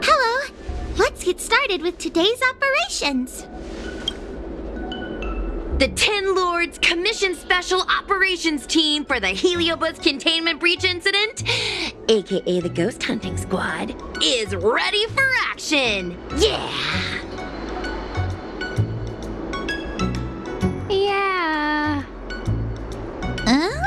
Hello! Let's get started with today's operations. The Ten Lords Commission Special Operations Team for the Heliobus Containment Breach Incident, aka the Ghost Hunting Squad, is ready for action! Yeah! Yeah. Huh?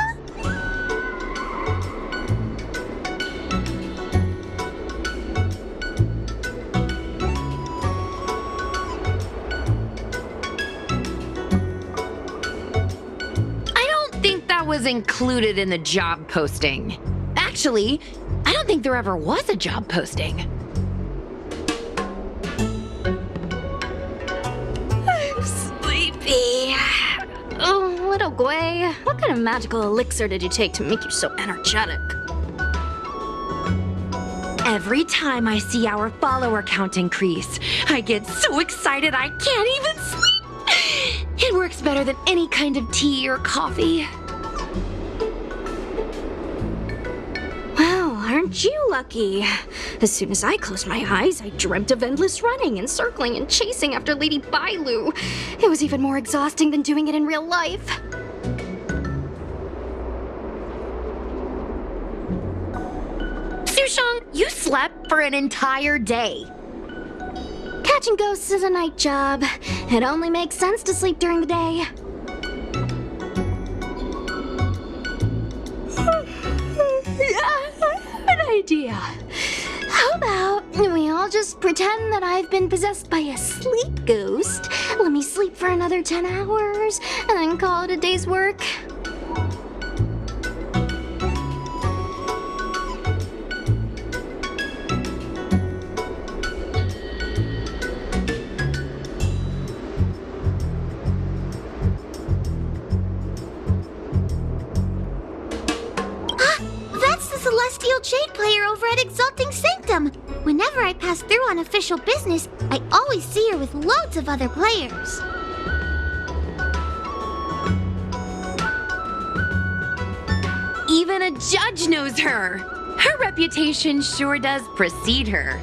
Was included in the job posting. Actually, I don't think there ever was a job posting. I'm sleepy. Oh, little Gwei, what kind of magical elixir did you take to make you so energetic? Every time I see our follower count increase, I get so excited I can't even sleep. It works better than any kind of tea or coffee. Aren't you lucky? As soon as I closed my eyes, I dreamt of endless running and circling and chasing after Lady Bailu. It was even more exhausting than doing it in real life. Sushang, you slept for an entire day. Catching ghosts is a night job. It only makes sense to sleep during the day. Idea. How about we all just pretend that I've been possessed by a sleep ghost? Let me sleep for another 10 hours and then call it a day's work. Celestial Jade player over at Exalting Sanctum. Whenever I pass through on official business, I always see her with loads of other players. Even a judge knows her. Her reputation sure does precede her.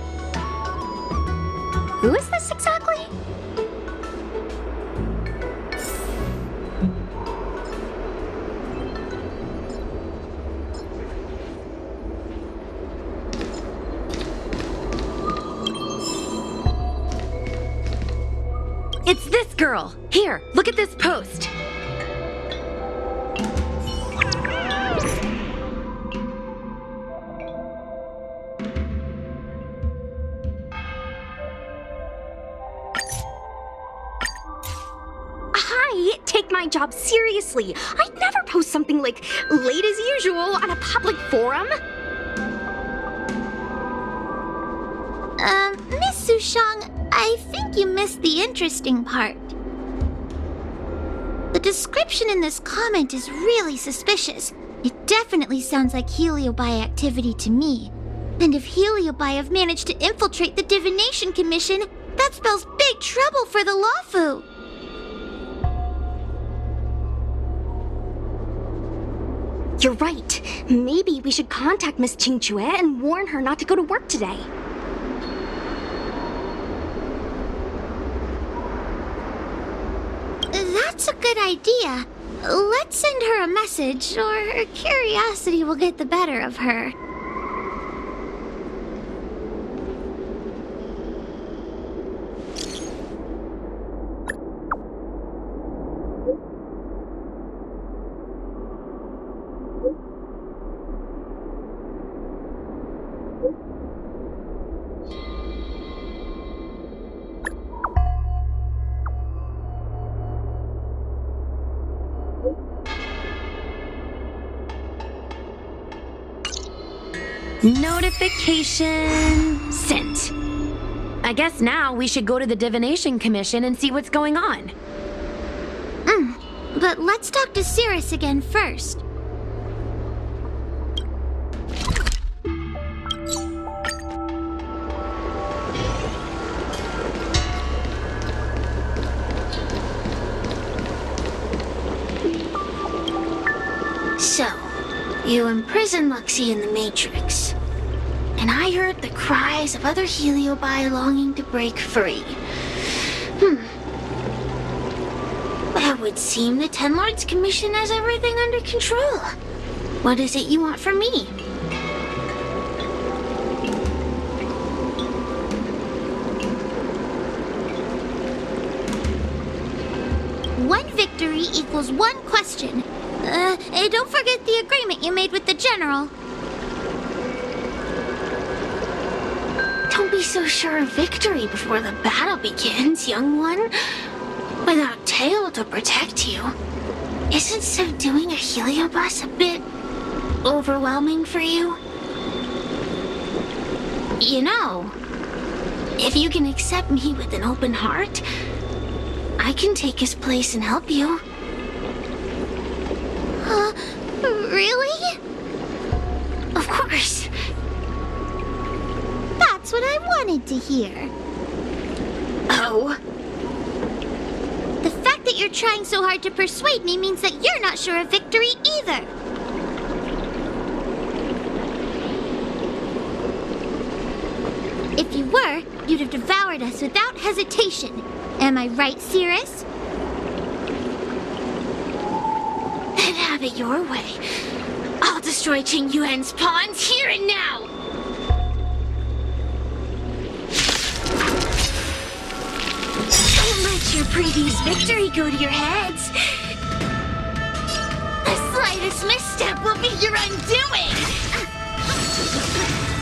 Who is this exactly? It's this girl. Here, look at this post. Hi, take my job seriously. I'd never post something like late as usual on a public forum. Miss Sushang, I think you missed the interesting part. The description in this comment is really suspicious. It definitely sounds like Heliobi activity to me. And if Heliobi have managed to infiltrate the Divination Commission, that spells big trouble for the Lawfu. You're right. Maybe we should contact Miss Qingchue and warn her not to go to work today. That's a good idea. Let's send her a message, or her curiosity will get the better of her. Notification sent. I guess now we should go to the Divination Commission and see what's going on. But let's talk to Cirrus again first. So, You imprisoned Luxie in the Matrix. And I heard the cries of other Heliobi longing to break free. It would seem the Ten Lords Commission has everything under control. What is it you want from me? One victory equals one question. Don't forget the agreement you made with the General. Don't be so sure of victory before the battle begins, young one. Without Tail to protect you, isn't subduing a Heliobus a bit overwhelming for you? You know, if you can accept me with an open heart, I can take his place and help you. Really? Of course. That's what I wanted to hear. Oh? The fact that you're trying so hard to persuade me means that you're not sure of victory either. If you were, you'd have devoured us without hesitation. Am I right, Cirrus? Then have it your way. I'll destroy Qing Yuan's pawns here and now! Don't let your previous victory go to your heads. The slightest misstep will be your undoing!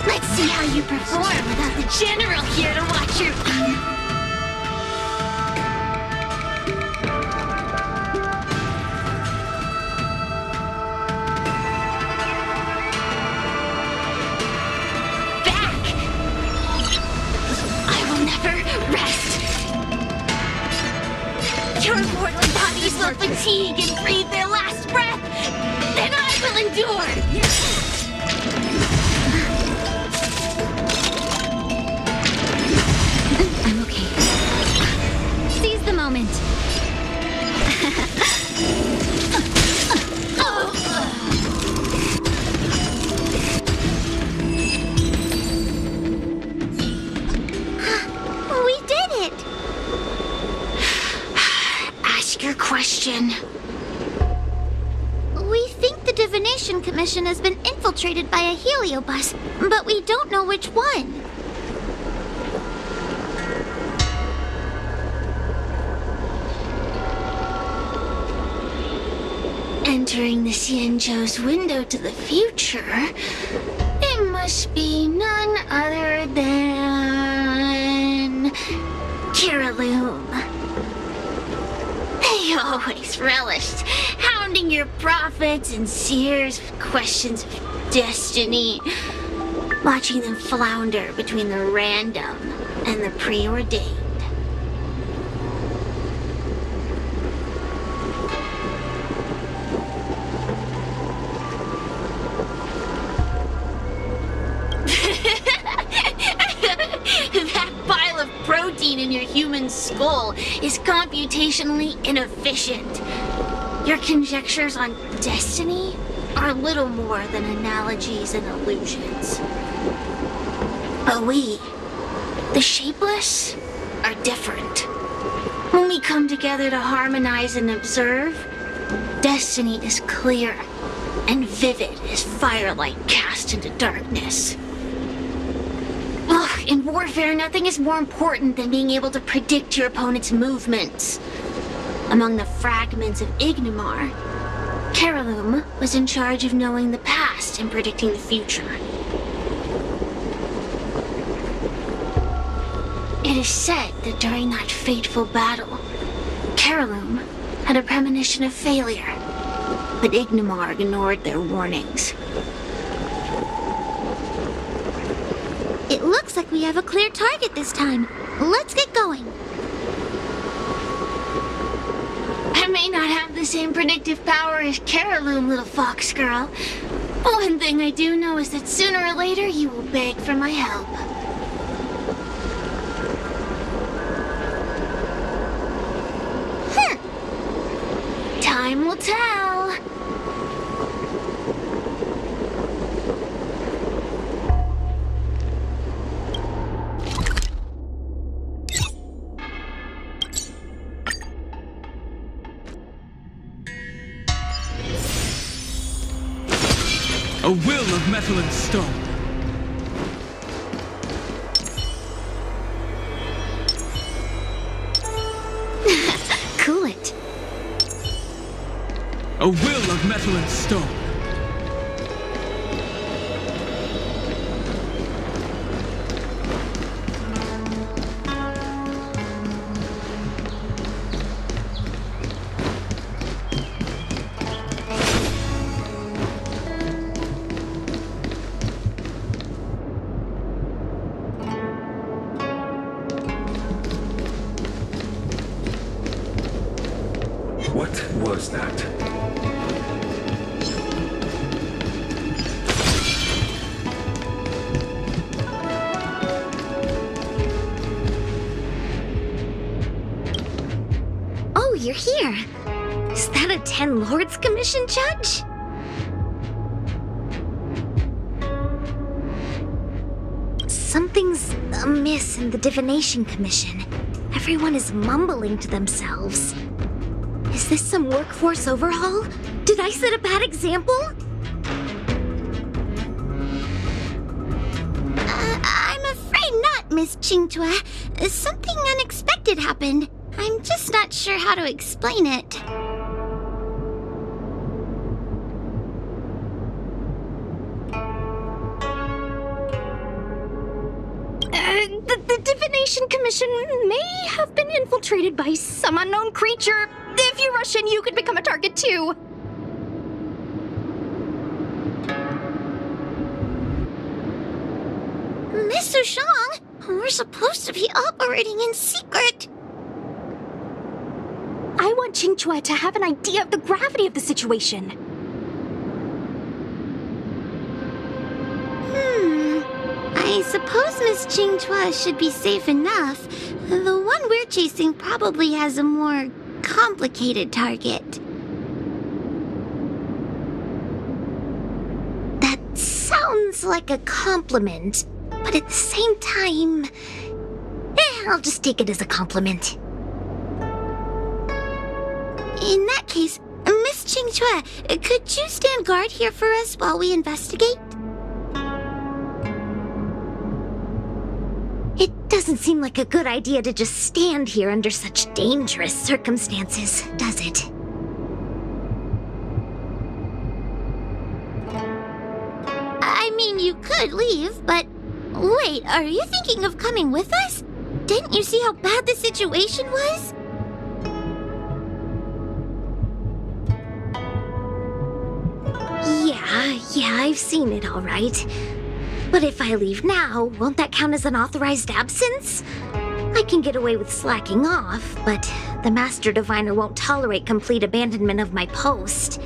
Let's see how you perform without the General here to watch your... Your mortal bodies will fatigue and breathe their last breath. Then I will endure. I'm okay. Seize the moment. We did it! Your question. We think the Divination Commission has been infiltrated by a Heliobus, but we don't know which one. Entering the Xianzhou's window to the future, it must be none other than... Kiraloom. They always relished hounding your prophets and seers with questions of destiny, watching them flounder between the random and the preordained. That pile of protein in your human skull is computationally inefficient. Your conjectures on destiny are little more than analogies and illusions. But we, the Shapeless, are different. When we come together to harmonize and observe, destiny is clear and vivid as firelight cast into darkness. In warfare, nothing is more important than being able to predict your opponent's movements. Among the fragments of Ignimar, Kiraloom was in charge of knowing the past and predicting the future. It is said that during that fateful battle, Kiraloom had a premonition of failure, but Ignimar ignored their warnings. It looks like we have a clear target this time. Let's get going. I may not have the same predictive power as Kiraloom, little fox girl. But one thing I do know is that sooner or later you will beg for my help. Time will tell. A will of metal and stone. Cool it. A will of metal and stone. What was that? Oh, you're here. Is that a 10 Lords Commission, Judge? Something's amiss in the Divination Commission. Everyone is mumbling to themselves. Is this some workforce overhaul? Did I set a bad example? I'm afraid not, Miss Qingtua. Something unexpected happened. I'm just not sure how to explain it. The Divination Commission may have been infiltrated by some unknown creature. If you rush in, you could become a target too. Miss Sushang, we're supposed to be operating in secret. I want Qingtua to have an idea of the gravity of the situation. I suppose Miss Qingtua should be safe enough. The one we're chasing probably has a more complicated target. That sounds like a compliment, but at the same time, I'll just take it as a compliment. In that case, Miss Qingtua, could you stand guard here for us while we investigate? It doesn't seem like a good idea to just stand here under such dangerous circumstances, does it? I mean, you could leave, but... Wait, are you thinking of coming with us? Didn't you see how bad the situation was? Yeah, I've seen it all right. But if I leave now, won't that count as an authorized absence? I can get away with slacking off, but the Master Diviner won't tolerate complete abandonment of my post.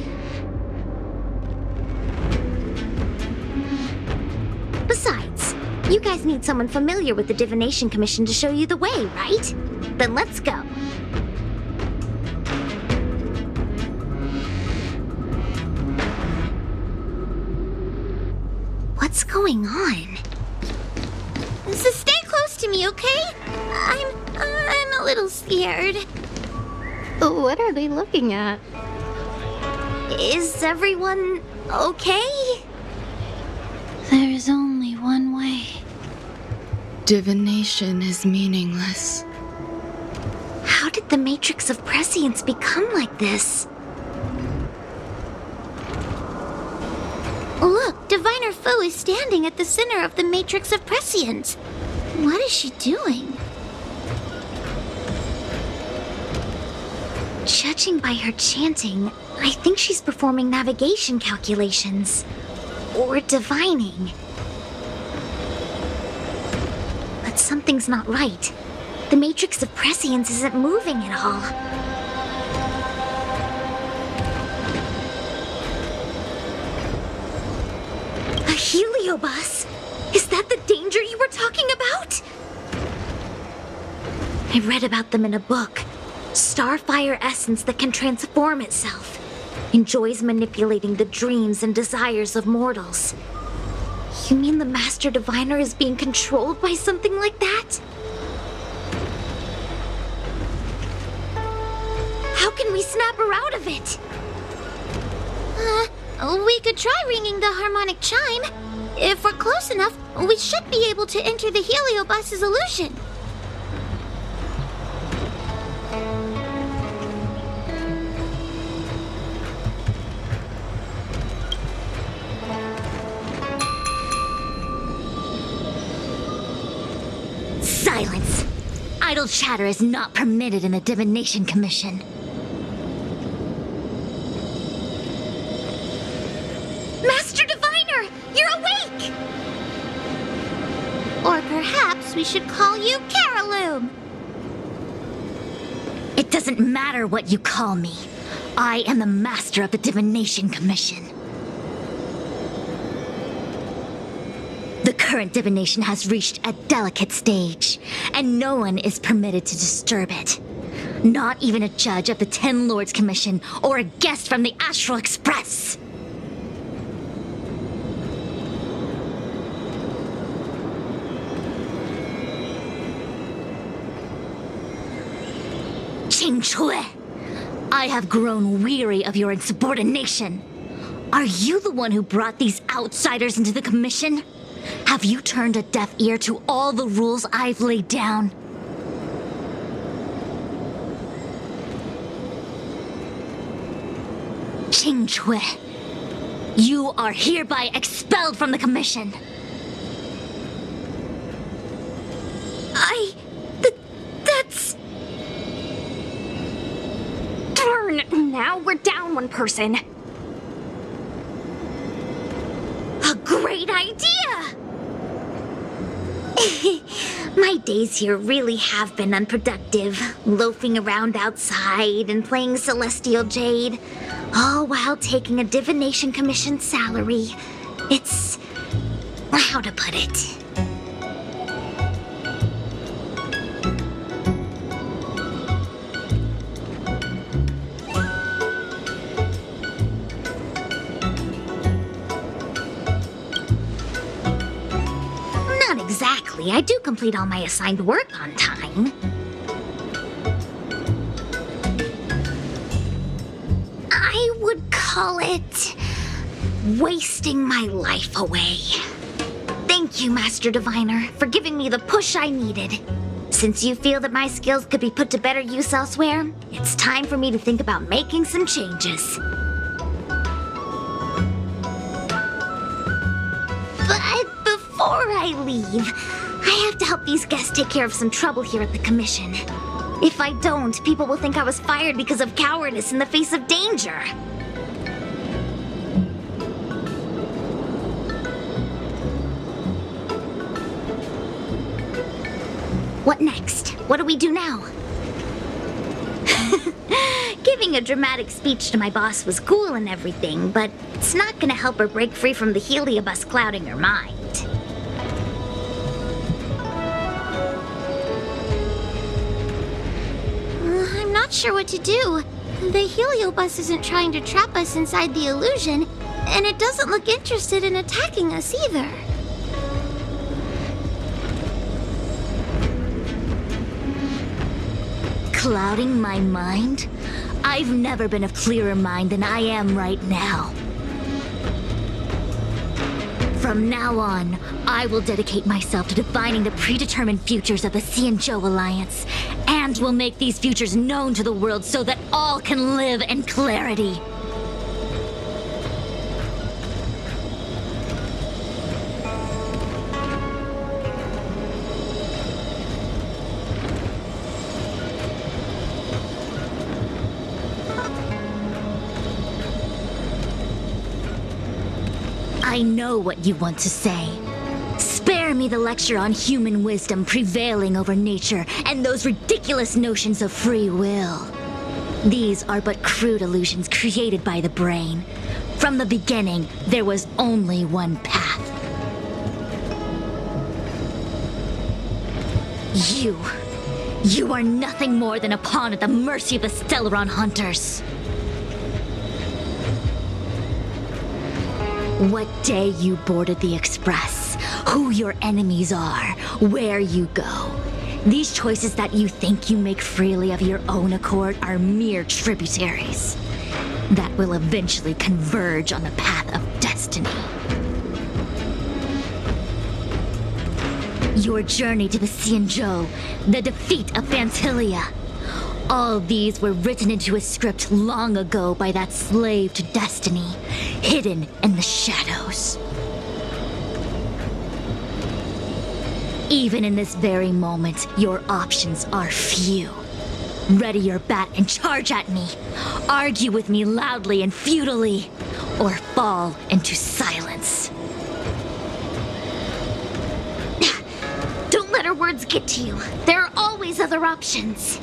Besides, you guys need someone familiar with the Divination Commission to show you the way, right? Then let's go. What's going on? So stay close to me, okay? I'm a little scared. What are they looking at? Is everyone okay? There's only one way. Divination is meaningless. How did the Matrix of Prescience become like this? Look, Diviner Foe is standing at the center of the Matrix of Prescience. What is she doing? Judging by her chanting, I think she's performing navigation calculations. Or divining. But something's not right. The Matrix of Prescience isn't moving at all. A heliobus? Is that the danger you were talking about? I read about them in a book. Starfire essence that can transform itself. Enjoys manipulating the dreams and desires of mortals. You mean the Master Diviner is being controlled by something like that? How can we snap her out of it? We could try ringing the harmonic chime. If we're close enough, we should be able to enter the heliobus's illusion. Silence! Idle chatter is not permitted in the Divination Commission. Master Diviner, you're awake! Or perhaps we should call you Caraloom. It doesn't matter what you call me. I am the master of the Divination Commission. The current divination has reached a delicate stage, and no one is permitted to disturb it. Not even a judge of the 10 Lords Commission or a guest from the Astral Express. Qing Chui, I have grown weary of your insubordination. Are you the one who brought these outsiders into the commission? Have you turned a deaf ear to all the rules I've laid down? Qing Chui, you are hereby expelled from the commission. That's... Darn, now we're down one person. A great idea! My days here really have been unproductive, loafing around outside and playing Celestial Jade, all while taking a Divination Commission salary. It's... how to put it? Not exactly. I do complete all my assigned work on time. I would call it wasting my life away. Thank you, Master Diviner, for giving me the push I needed. Since you feel that my skills could be put to better use elsewhere, it's time for me to think about making some changes. But before I leave, I have to help these guests take care of some trouble here at the Commission. If I don't, people will think I was fired because of cowardice in the face of danger. What next? What do we do now? Giving a dramatic speech to my boss was cool and everything, but it's not gonna help her break free from the heliobus clouding her mind. I'm not sure what to do. The heliobus isn't trying to trap us inside the illusion, and it doesn't look interested in attacking us either. Clouding my mind? I've never been of clearer mind than I am right now. From now on, I will dedicate myself to defining the predetermined futures of the Xianzhou Alliance, and will make these futures known to the world so that all can live in clarity. I know what you want to say. Spare me the lecture on human wisdom prevailing over nature and those ridiculous notions of free will. These are but crude illusions created by the brain. From the beginning, there was only one path. You are nothing more than a pawn at the mercy of the Stellaron hunters. What day you boarded the Express, who your enemies are, where you go. These choices that you think you make freely of your own accord are mere tributaries. that will eventually converge on the path of destiny. Your journey to the Xianzhou, the defeat of Phantilia. All these were written into a script long ago by that slave to destiny, hidden in the shadows. Even in this very moment, your options are few. Ready your bat and charge at me. Argue with me loudly and futilely, or fall into silence. Don't let her words get to you. There are always other options.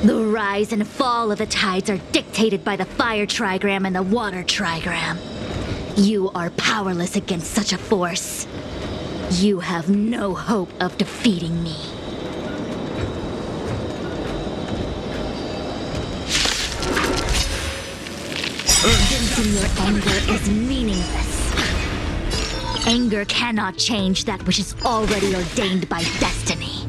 The rise and fall of the tides are dictated by the fire trigram and the water trigram. You are powerless against such a force. You have no hope of defeating me. Evincing your anger is meaningless. Anger cannot change that which is already ordained by destiny.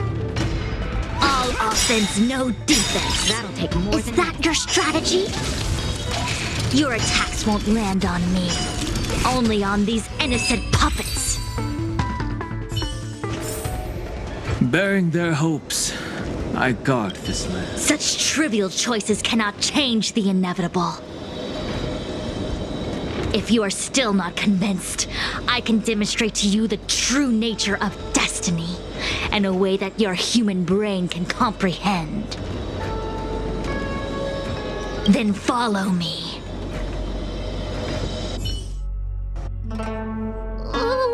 All offense, no defense. That'll take more Is that your strategy? Your attacks won't land on me. Only on these innocent puppets. Bearing their hopes, I guard this land. Such trivial choices cannot change the inevitable. If you are still not convinced, I can demonstrate to you the true nature of destiny in a way that your human brain can comprehend. Then follow me.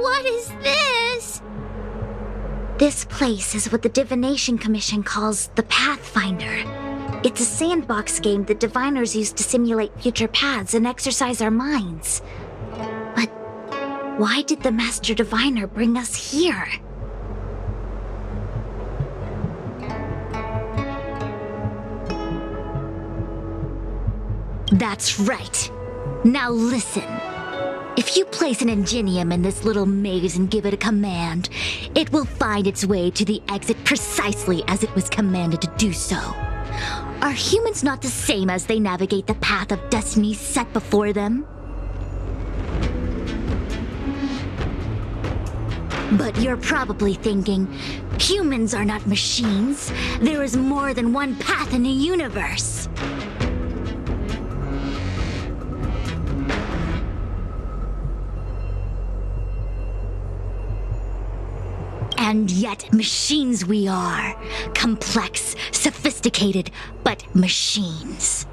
What is this? This place is what the Divination Commission calls the Pathfinder. It's a sandbox game that diviners use to simulate future paths and exercise our minds. But why did the Master Diviner bring us here? That's right. Now listen. If you place an ingenium in this little maze and give it a command, it will find its way to the exit precisely as it was commanded to do so. Are humans not the same as they navigate the path of destiny set before them? But you're probably thinking, humans are not machines. There is more than one path in the universe. And yet, machines we are. Complex, sophisticated, but machines.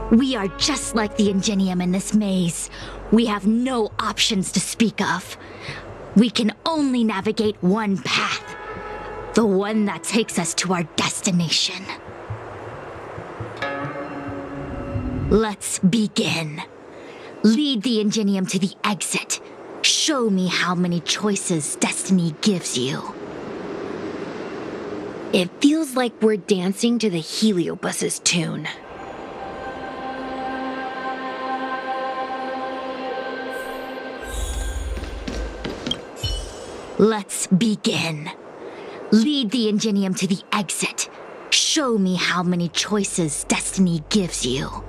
We are just like the ingenium in this maze. We have no options to speak of. We can only navigate one path. The one that takes us to our destination. Let's begin. Lead the ingenium to the exit. Show me how many choices destiny gives you. It feels like we're dancing to the Heliobus's tune. Let's begin. Lead the ingenium to the exit. Show me how many choices destiny gives you.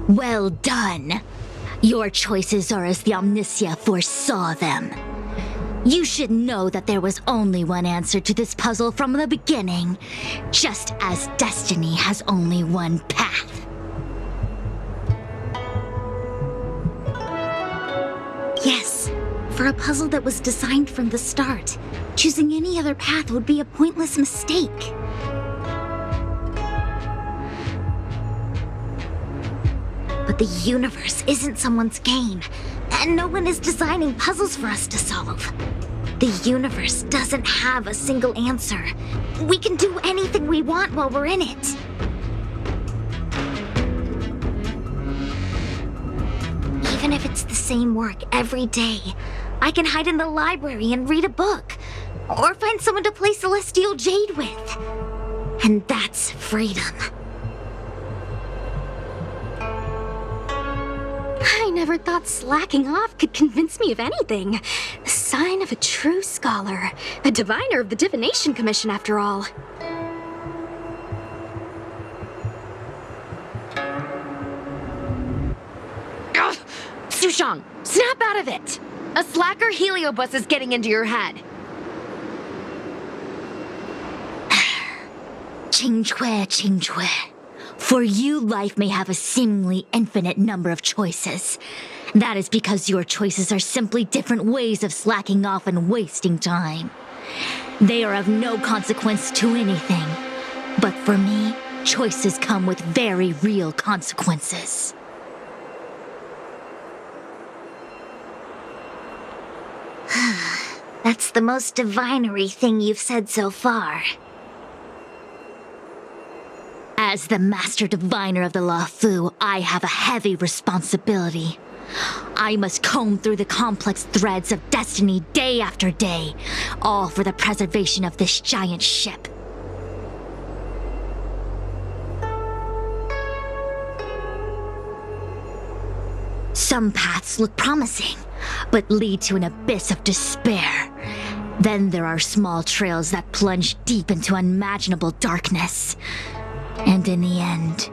Well done. Your choices are as the Omniscia foresaw them. You should know that there was only one answer to this puzzle from the beginning, just as destiny has only one path. Yes, for a puzzle that was designed from the start, choosing any other path would be a pointless mistake. But the universe isn't someone's game, and no one is designing puzzles for us to solve. The universe doesn't have a single answer. We can do anything we want while we're in it. Even if it's the same work every day, I can hide in the library and read a book, or find someone to play Celestial Jade with. And that's freedom. I never thought slacking off could convince me of anything. The sign of a true scholar. A diviner of the Divination Commission, after all. Ugh! Sushang, snap out of it! A slacker heliobus is getting into your head. Qingque. For you, life may have a seemingly infinite number of choices. That is because your choices are simply different ways of slacking off and wasting time. They are of no consequence to anything. But for me, choices come with very real consequences. That's the most divinery thing you've said so far. As the Master Diviner of the Luofu, I have a heavy responsibility. I must comb through the complex threads of destiny day after day, all for the preservation of this giant ship. Some paths look promising, but lead to an abyss of despair. Then there are small trails that plunge deep into unimaginable darkness. And in the end,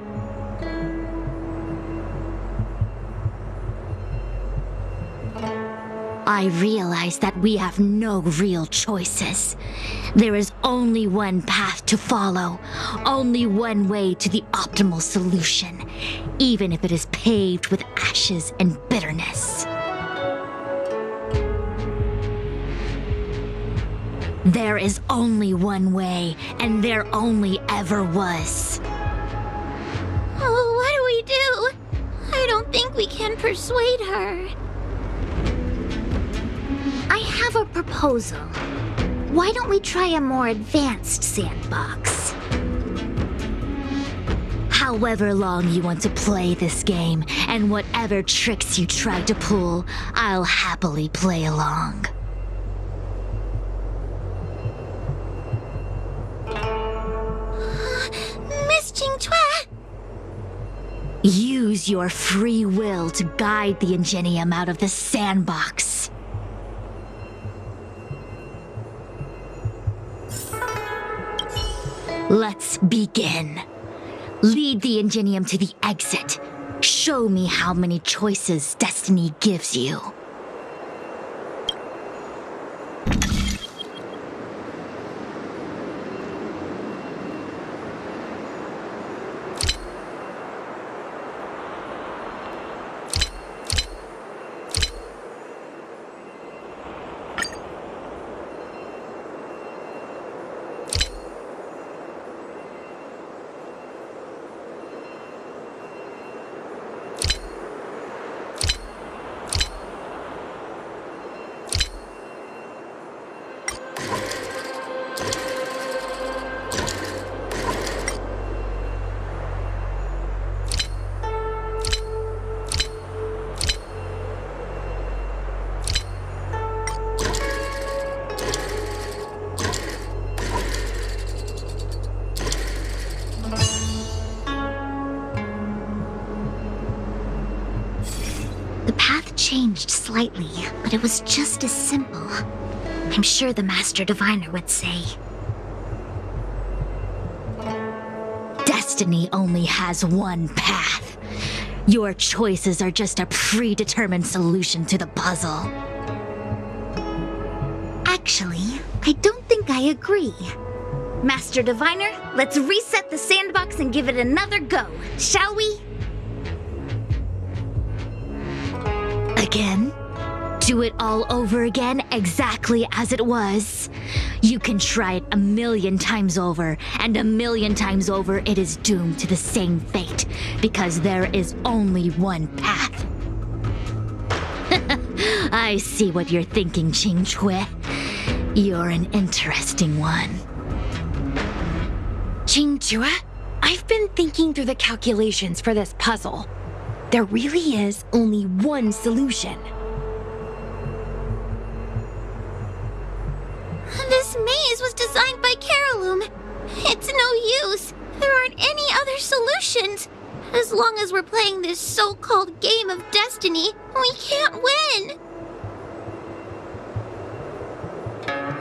I realize that we have no real choices. There is only one path to follow, only one way to the optimal solution, even if it is paved with ashes and bitterness. There is only one way, and there only ever was. Oh, what do we do? I don't think we can persuade her. I have a proposal. Why don't we try a more advanced sandbox? However long you want to play this game, and whatever tricks you try to pull, I'll happily play along. Miss Qingque! Use your free will to guide the Ingenium out of the sandbox. Let's begin. Lead the Ingenium to the exit. Show me how many choices destiny gives you. Changed slightly, but it was just as simple. I'm sure the Master Diviner would say. Destiny only has one path. Your choices are just a predetermined solution to the puzzle. Actually, I don't think I agree. Master Diviner, let's reset the sandbox and give it another go, shall we? Again? Do it all over again, exactly as it was. You can try it 1,000,000 times over, and 1,000,000 times over it is doomed to the same fate, because there is only one path. I see what you're thinking, Qingque. You're an interesting one. Qingchua, I've been thinking through the calculations for this puzzle. There really is only one solution. This maze was designed by Carolum. It's no use. There aren't any other solutions. As long as we're playing this so-called game of destiny, we can't win.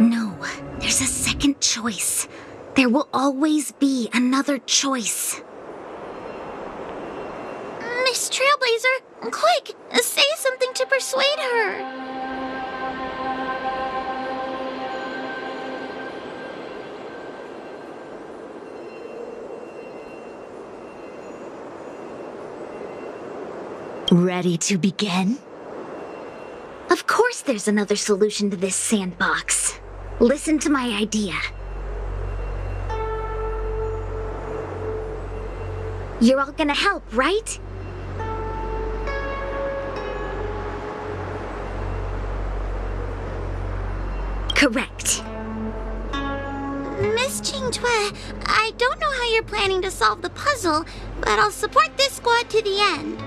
No, there's a second choice. There will always be another choice. Miss Trailblazer, quick, say something to persuade her. Ready to begin? Of course there's another solution to this sandbox. Listen to my idea. You're all gonna help, right? Correct. Miss Qingchua, I don't know how you're planning to solve the puzzle, but I'll support this squad to the end.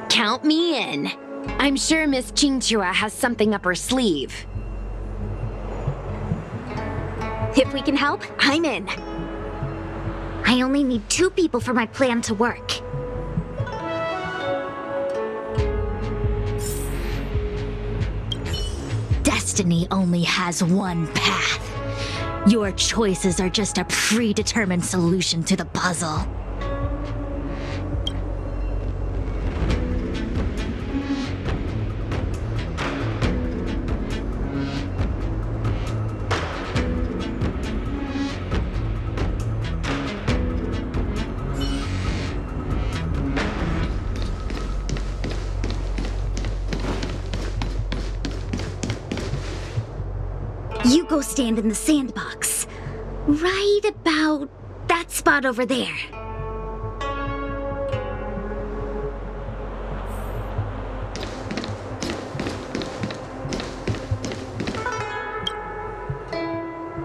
Count me in. I'm sure Miss Qingchua has something up her sleeve. If we can help, I'm in. I only need 2 people for my plan to work. Destiny only has one path. Your choices are just a predetermined solution to the puzzle. You go stand in the sandbox. Right about that spot over there.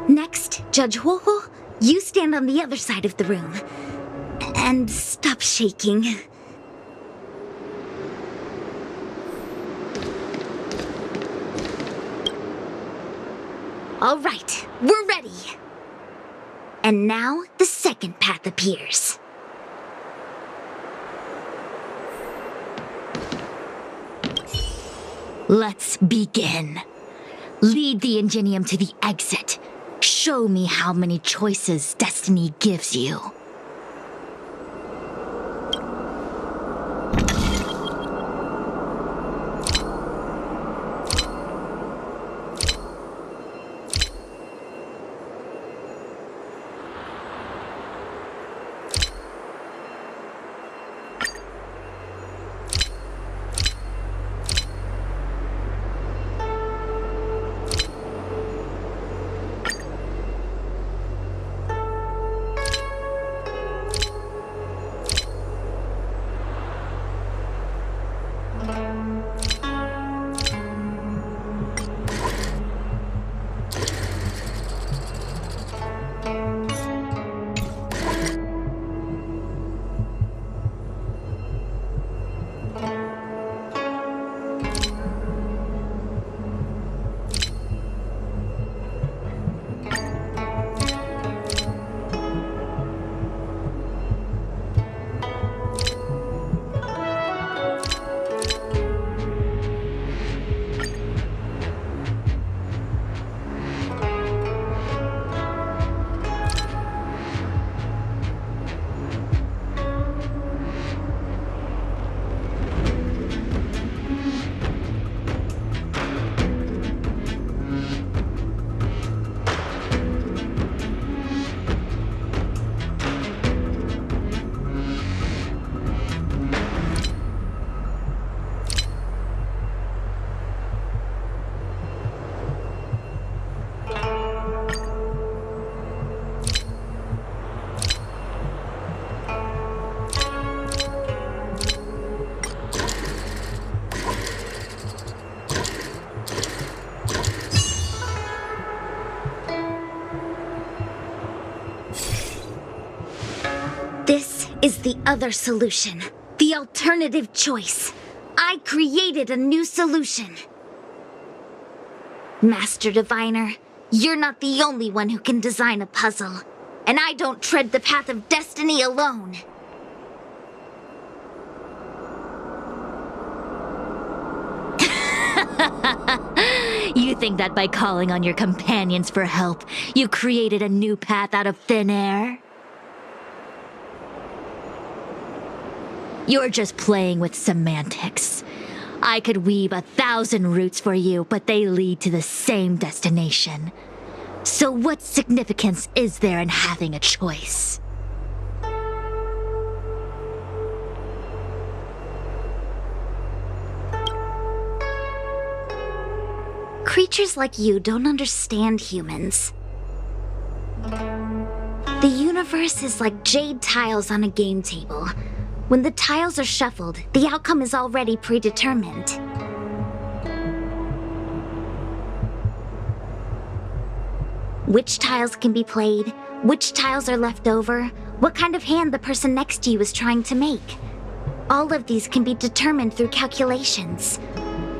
Next, Judge Huohuo, you stand on the other side of the room. And stop shaking. All right, we're ready. And now the second path appears. Let's begin. Lead the Ingenium to the exit. Show me how many choices destiny gives you. This is the other solution. The alternative choice. I created a new solution. Master Diviner, you're not the only one who can design a puzzle. And I don't tread the path of destiny alone. You think that by calling on your companions for help, you created a new path out of thin air? You're just playing with semantics. I could weave 1,000 routes for you, but they lead to the same destination. So what significance is there in having a choice? Creatures like you don't understand humans. The universe is like jade tiles on a game table. When the tiles are shuffled, the outcome is already predetermined. Which tiles can be played, which tiles are left over, what kind of hand the person next to you is trying to make. All of these can be determined through calculations.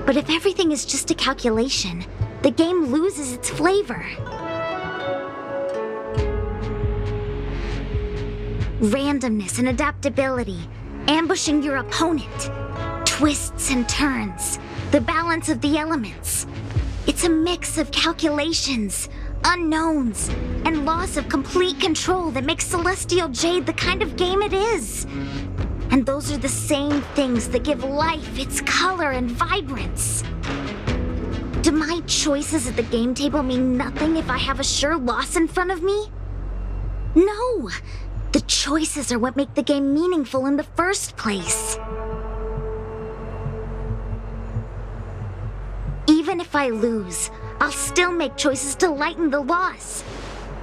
But if everything is just a calculation, the game loses its flavor. Randomness and adaptability, ambushing your opponent, twists and turns, the balance of the elements. It's a mix of calculations, unknowns, and loss of complete control that makes Celestial Jade the kind of game it is. And those are the same things that give life its color and vibrance. Do my choices at the game table mean nothing if I have a sure loss in front of me? No! The choices are what make the game meaningful in the first place. Even if I lose, I'll still make choices to lighten the loss.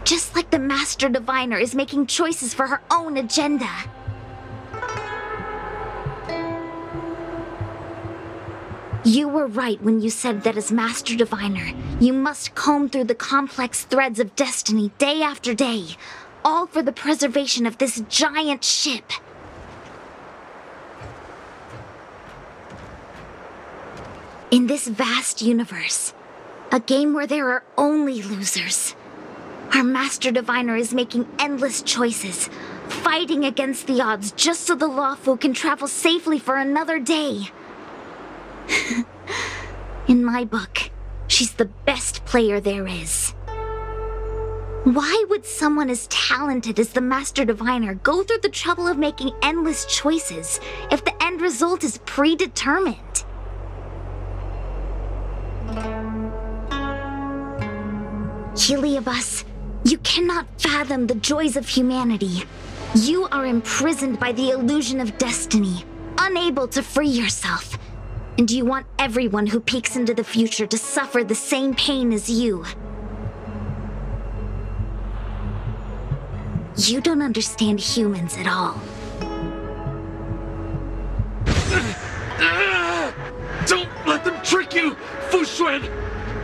Just like the Master Diviner is making choices for her own agenda. You were right when you said that as Master Diviner, you must comb through the complex threads of destiny day after day, all for the preservation of this giant ship. In this vast universe, a game where there are only losers, our Master Diviner is making endless choices, fighting against the odds just so the Lawfu can travel safely for another day. In my book, she's the best player there is. Why would someone as talented as the Master Diviner go through the trouble of making endless choices if the end result is predetermined? Heliobus, you cannot fathom the joys of humanity. You are imprisoned by the illusion of destiny, unable to free yourself. And you want everyone who peeks into the future to suffer the same pain as you. You don't understand humans at all. Don't let them trick you, Foxian!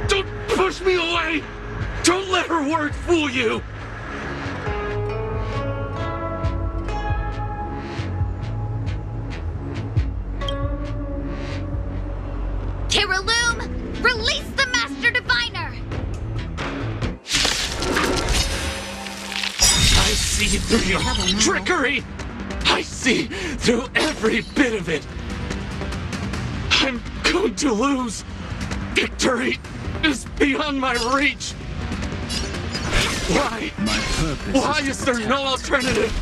Don't push me away! Don't let her word fool you! Kiriloom, release the Master Diviner! I see through your trickery! I see through every bit of it! I'm going to lose! Victory is beyond my reach! Why? My purpose Why is there no alternative?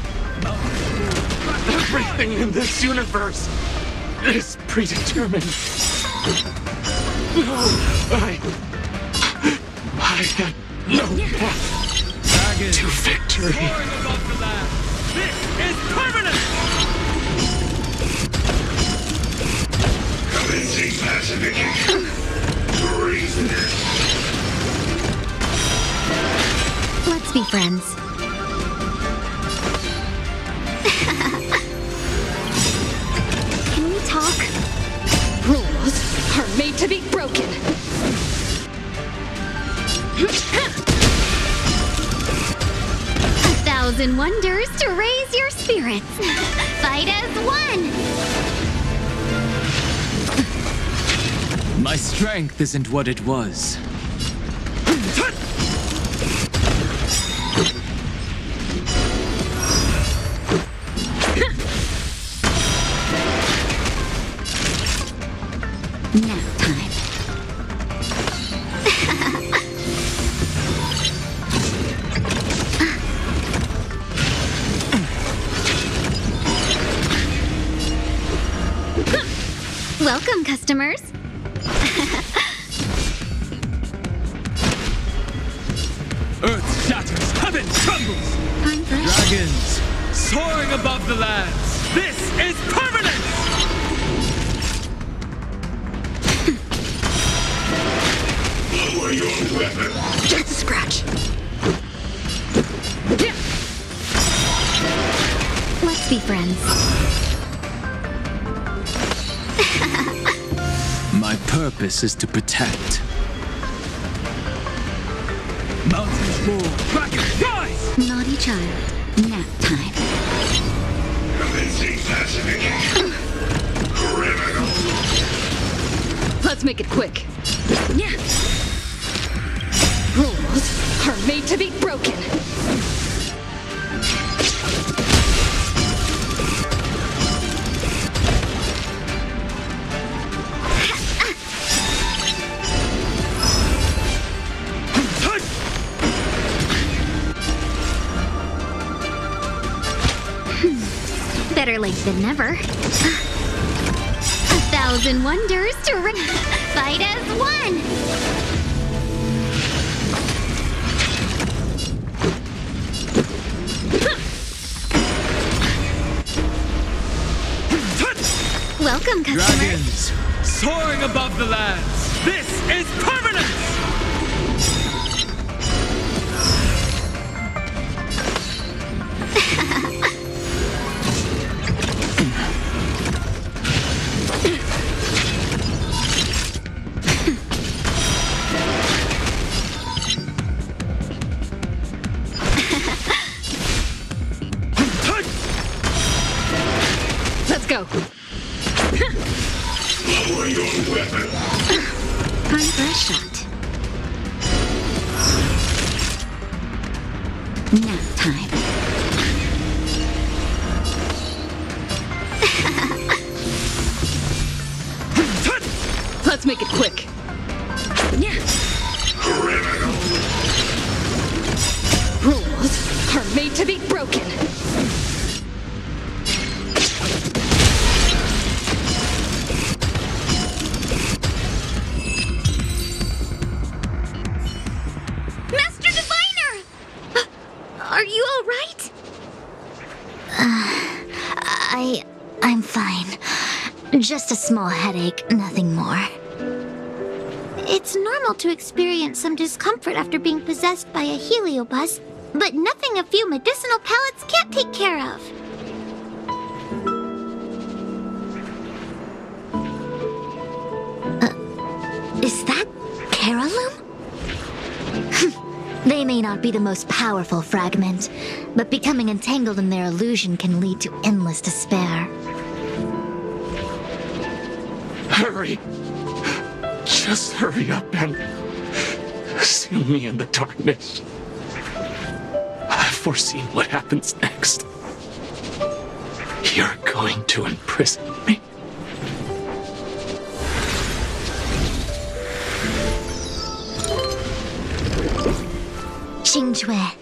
Everything in this universe is predetermined. No, I had no path to victory. This is permanent! Commencing pacification. Let's be friends. Can we talk? Rules are made to be broken. 1,000 1,000 wonders to raise your spirits. Fight as one! My strength isn't what it was. Nap time. Welcome, customers. Earth shatters, heaven trembles! I'm fresh. Dragons, soaring above the lands! This is permanence! Just a scratch. Let's be friends. My purpose is to protect. Mountains roar, dragons rise! Naughty child. Nap time. Let's make it quick. Yeah. Rules are made to be broken. Better late than never. 1,000 wonders to fight as one! Welcome, customers. Dragons, soaring above the lands! This is permanence! Let's go. Time for a shot. Nap time. Let's make it quick. Yeah. Rules are made to be broken. Master Diviner! Are you all right? I'm fine. Just a small headache, nothing more. It's normal to experience some discomfort after being possessed by a heliobus, but nothing a few medicinal pellets can't take care of. Is that Carolum? They may not be the most powerful fragment, but becoming entangled in their illusion can lead to endless despair. Hurry! Just hurry up and seal me in the darkness. I've foreseen what happens next. You're going to imprison me. Qingque,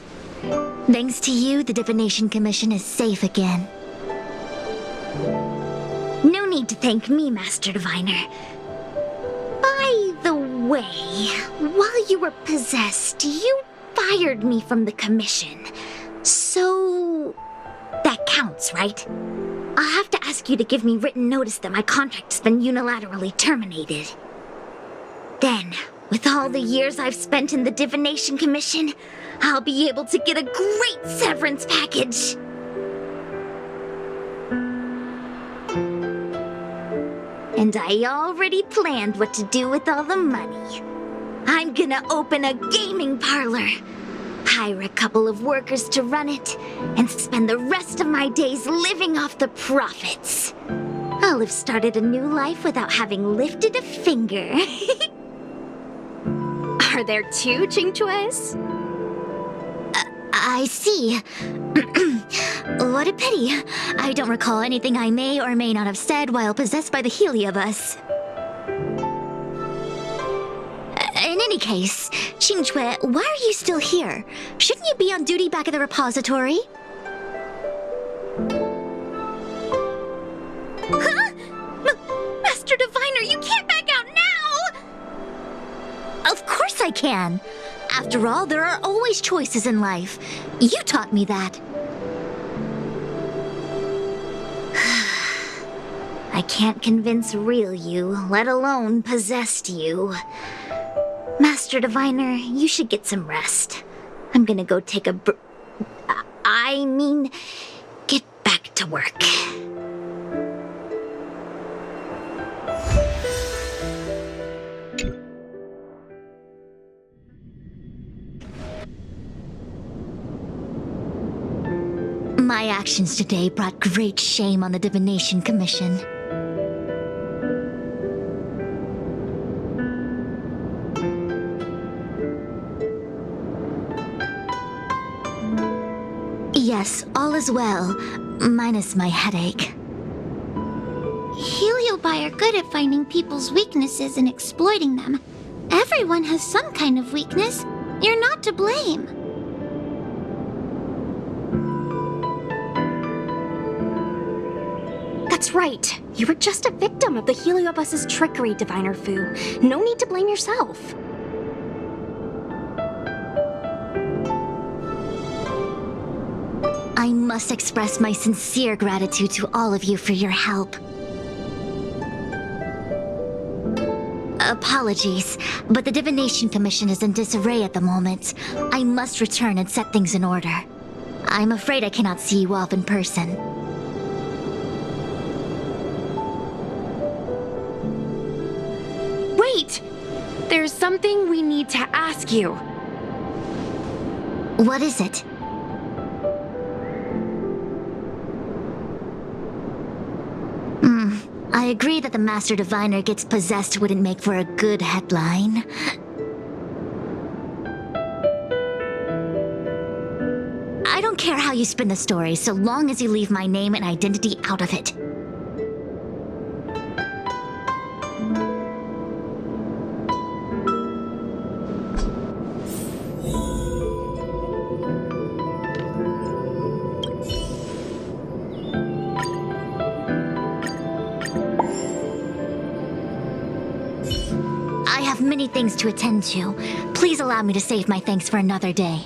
thanks to you, the Divination Commission is safe again. No need to thank me, Master Diviner. By the way, while you were possessed, you fired me from the Commission. So... that counts, right? I'll have to ask you to give me written notice that my contract's been unilaterally terminated. Then, with all the years I've spent in the Divination Commission, I'll be able to get a great severance package. And I already planned what to do with all the money. I'm gonna open a gaming parlor, hire a couple of workers to run it, and spend the rest of my days living off the profits. I'll have started a new life without having lifted a finger. Are there two Qingchues? I see. What a pity. I don't recall anything I may or may not have said while possessed by the Heliobus. In any case, Qingchue, why are you still here? Shouldn't you be on duty back at the repository? Huh? Master Diviner, you can't back out now! Of course I can. After all, there are always choices in life. You taught me that. I can't convince real you, let alone possessed you. Master Diviner, you should get some rest. I'm gonna go take a get back to work. My actions today brought great shame on the Divination Commission. Yes, all is well, minus my headache. Heliobi are good at finding people's weaknesses and exploiting them. Everyone has some kind of weakness. You're not to blame. That's right. You were just a victim of the Heliobus's trickery, Diviner Fu. No need to blame yourself. I must express my sincere gratitude to all of you for your help. Apologies, but the Divination Commission is in disarray at the moment. I must return and set things in order. I'm afraid I cannot see you off in person. Wait! There's something we need to ask you. What is it? I agree that the Master Diviner gets possessed wouldn't make for a good headline. I don't care how you spin the story, so long as you leave my name and identity out of it. I have many things to attend to. Please allow me to save my thanks for another day.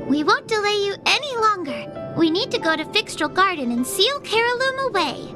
We won't delay you any longer. We need to go to Fixtral Garden and seal Caraloom away.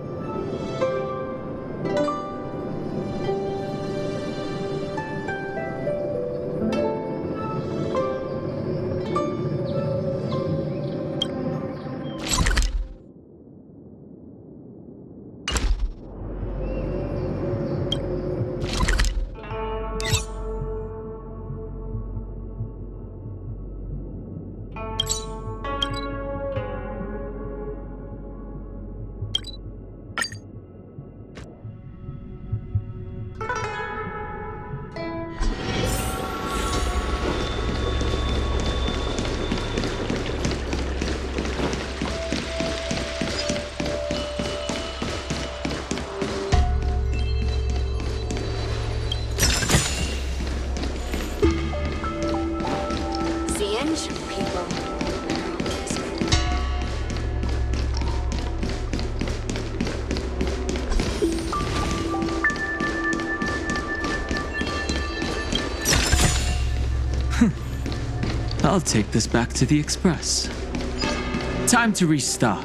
I'll take this back to the Express. Time to restock.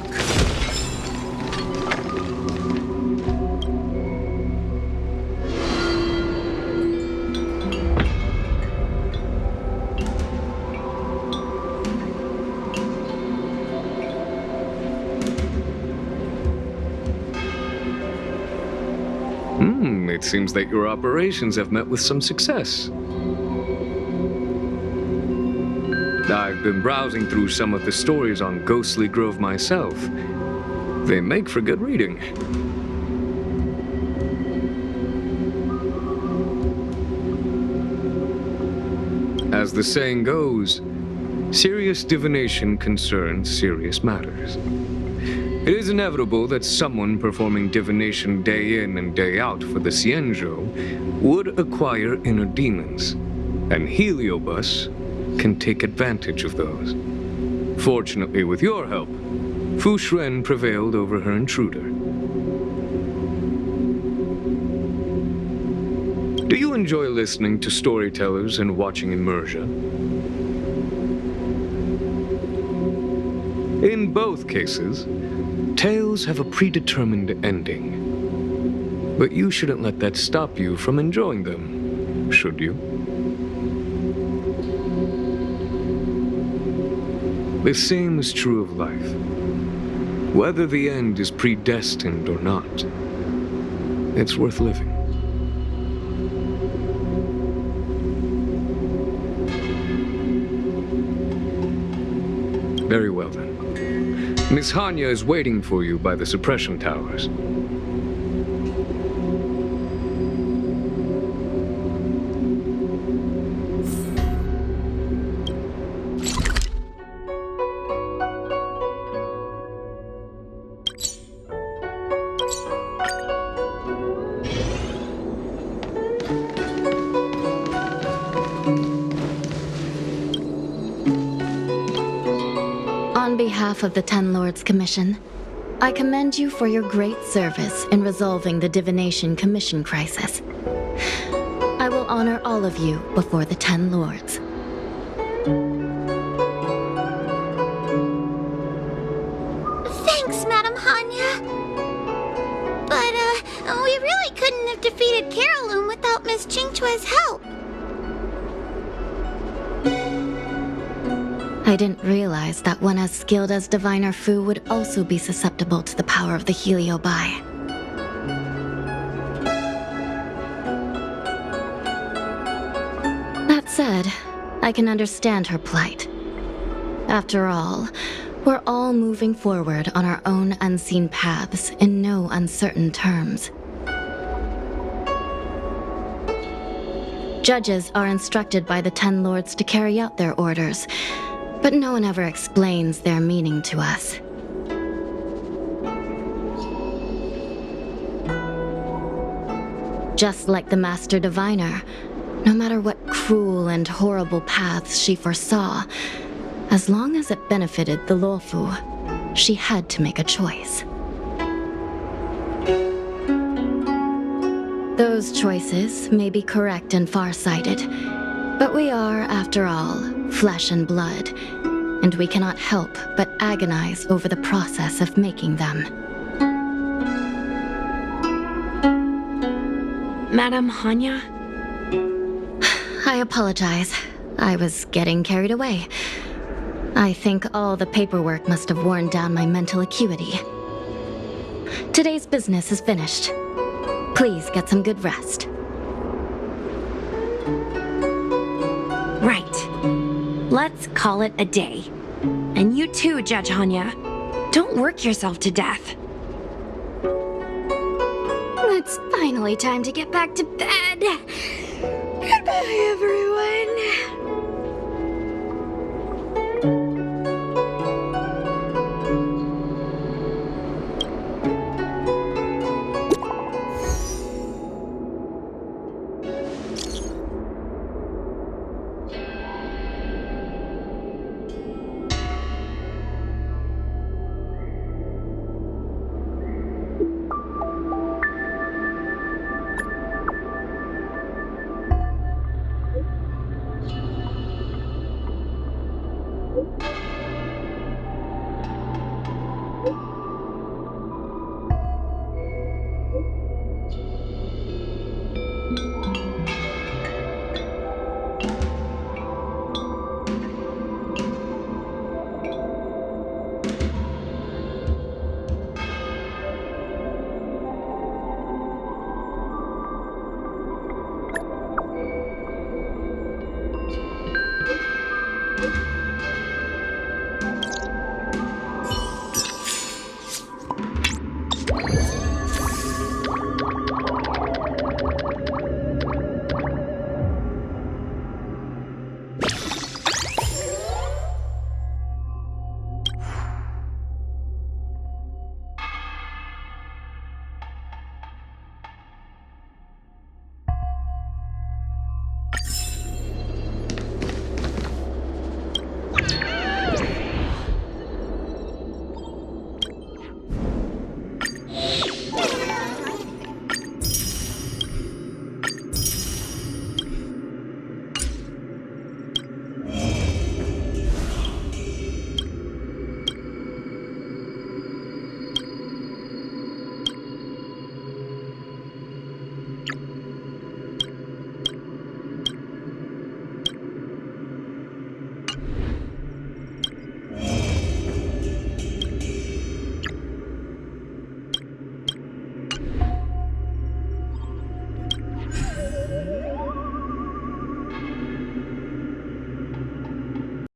It seems that your operations have met with some success. I've been browsing through some of the stories on Ghostly Grove myself. They make for good reading. As the saying goes, serious divination concerns serious matters. It is inevitable that someone performing divination day in and day out for the Xianzhou would acquire inner demons, and Heliobus can take advantage of those. Fortunately, with your help, Fu Shren prevailed over her intruder. Do you enjoy listening to storytellers and watching immersion? In both cases, tales have a predetermined ending. But you shouldn't let that stop you from enjoying them, should you? The same is true of life. Whether the end is predestined or not, it's worth living. Very well then. Miss Hanya is waiting for you by the suppression towers. On behalf of the Ten Lords Commission, I commend you for your great service in resolving the Divination Commission crisis. I will honor all of you before the Ten Lords. Thanks, Madam Hanya. But, we really couldn't have defeated Carolyn without Miss Qingchue's help. I didn't realize that one as skilled as Diviner Fu would also be susceptible to the power of the Heliobi. That said, I can understand her plight. After all, we're all moving forward on our own unseen paths in no uncertain terms. Judges are instructed by the Ten Lords to carry out their orders, but no one ever explains their meaning to us. Just like the Master Diviner, no matter what cruel and horrible paths she foresaw, as long as it benefited the Luofu, she had to make a choice. Those choices may be correct and far-sighted, but we are, after all, flesh and blood, and we cannot help but agonize over the process of making them. Madam Hanya? I apologize. I was getting carried away. I think all the paperwork must have worn down my mental acuity. Today's business is finished. Please get some good rest. Right. Let's call it a day. And you too, Judge Hanya. Don't work yourself to death. It's finally time to get back to bed. Goodbye, everyone.